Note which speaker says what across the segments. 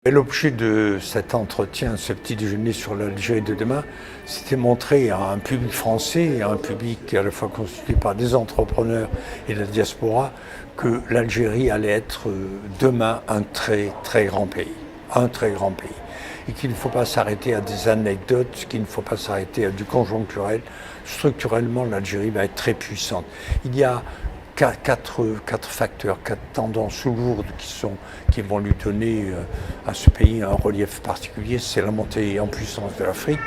Speaker 1: Et l'objet de cet entretien, ce petit déjeuner sur l'Algérie de demain, c'était montrer à un public français et à un public à la fois constitué par des entrepreneurs et de la diaspora que l'Algérie allait être demain un très très grand pays, un très grand pays. Et qu'il ne faut pas s'arrêter à des anecdotes, qu'il ne faut pas s'arrêter à du conjoncturel. Structurellement, l'Algérie va être très puissante. Il y a quatre facteurs, quatre tendances lourdes qui vont lui donner à ce pays un relief particulier. C'est la montée en puissance de l'Afrique.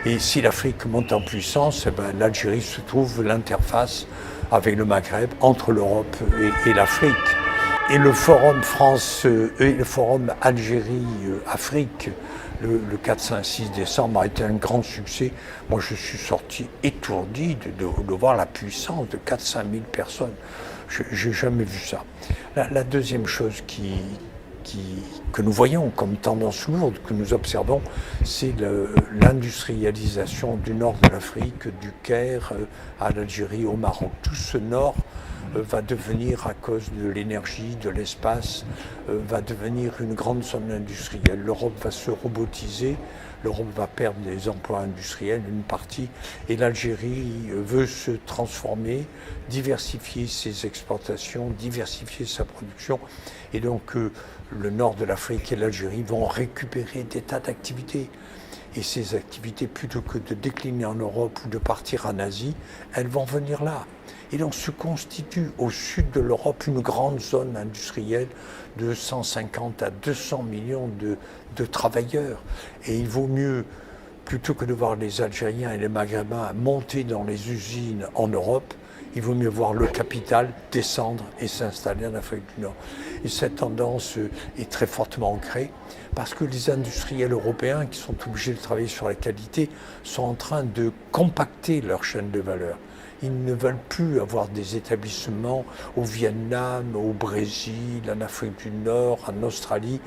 Speaker 1: Et si l'Afrique monte en puissance, l'Algérie se trouve l'interface avec le Maghreb, entre l'Europe et l'Afrique. Et le forum et le forum Algérie-Afrique, le 4, 5, 6 décembre a été un grand succès. Moi, je suis sorti étourdi de voir la puissance de 4-5 000 personnes. Je n'ai jamais vu ça. La deuxième chose que nous voyons comme tendance lourde, que nous observons, c'est l'industrialisation du nord de l'Afrique, du Caire à l'Algérie, au Maroc. Tout ce nord va devenir, à cause de l'énergie, de l'espace, va devenir une grande zone industrielle. L'Europe va se robotiser, l'Europe va perdre des emplois industriels, une partie, et l'Algérie veut se transformer, diversifier ses exportations, diversifier sa production, et donc le nord de l'Afrique et l'Algérie vont récupérer des tas d'activités. Et ces activités, plutôt que de décliner en Europe ou de partir en Asie, elles vont venir là. Et donc se constitue au sud de l'Europe une grande zone industrielle de 150 à 200 millions de travailleurs. Et il vaut mieux, plutôt que de voir les Algériens et les Maghrébins monter dans les usines en Europe, il vaut mieux voir le capital descendre et s'installer en Afrique du Nord. Et cette tendance est très fortement ancrée parce que les industriels européens qui sont obligés de travailler sur la qualité sont en train de compacter leur chaîne de valeur. Ils ne veulent plus avoir des établissements au Vietnam, au Brésil, en Afrique du Nord, en Australie.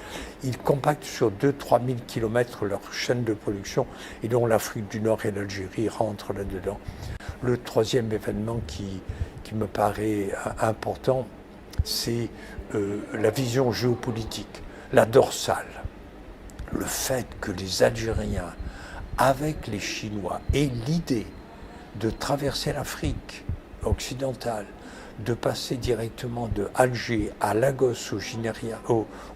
Speaker 1: Ils compactent sur 2-3 000 kilomètres leur chaîne de production et dont l'Afrique du Nord et l'Algérie rentrent là-dedans. Le troisième événement qui me paraît important, c'est la vision géopolitique, la dorsale. Le fait que les Algériens, avec les Chinois, aient l'idée de traverser l'Afrique occidentale, de passer directement de Alger à Lagos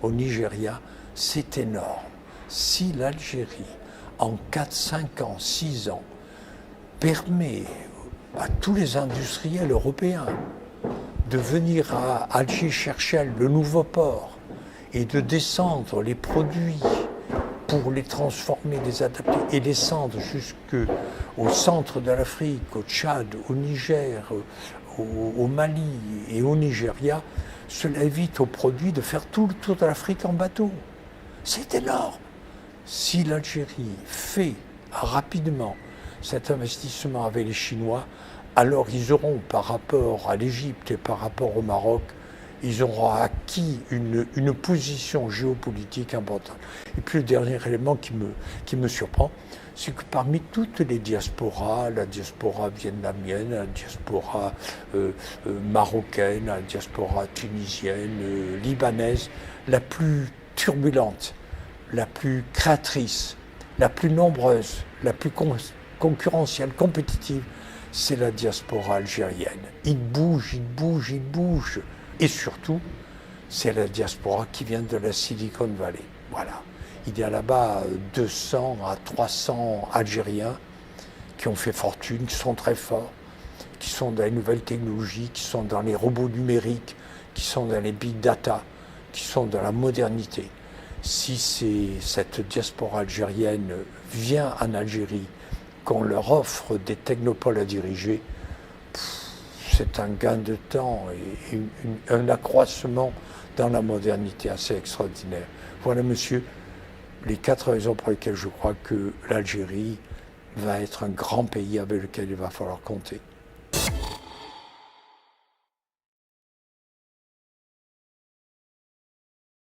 Speaker 1: au Nigeria, c'est énorme. Si l'Algérie, en 4, 5 ans, 6 ans, permet à tous les industriels européens de venir à Alger chercher le nouveau port et de descendre les produits pour les transformer, les adapter et descendre jusqu'au centre de l'Afrique, au Tchad, au Niger, au Mali et au Nigeria, cela évite aux produits de faire tout le tour de l'Afrique en bateau. C'est énorme. Si l'Algérie fait rapidement cet investissement avec les Chinois, alors ils auront, par rapport à l'Égypte et par rapport au Maroc, ils auront acquis une position géopolitique importante. Et puis le dernier élément qui me surprend, c'est que parmi toutes les diasporas, la diaspora vietnamienne, la diaspora marocaine, la diaspora tunisienne, libanaise, la plus turbulente, la plus créatrice, la plus nombreuse, la plus concurrentielle, compétitive, c'est la diaspora algérienne. Ils bougent, ils bougent, ils bougent. Et surtout, c'est la diaspora qui vient de la Silicon Valley. Voilà. Il y a là-bas 200 à 300 Algériens qui ont fait fortune, qui sont très forts, qui sont dans les nouvelles technologies, qui sont dans les robots numériques, qui sont dans les big data, qui sont dans la modernité. Si cette diaspora algérienne vient en Algérie, qu'on leur offre des technopoles à diriger, c'est un gain de temps et un accroissement dans la modernité assez extraordinaire. Voilà, monsieur, les 4 raisons pour lesquelles je crois que l'Algérie va être un grand pays avec lequel il va falloir compter.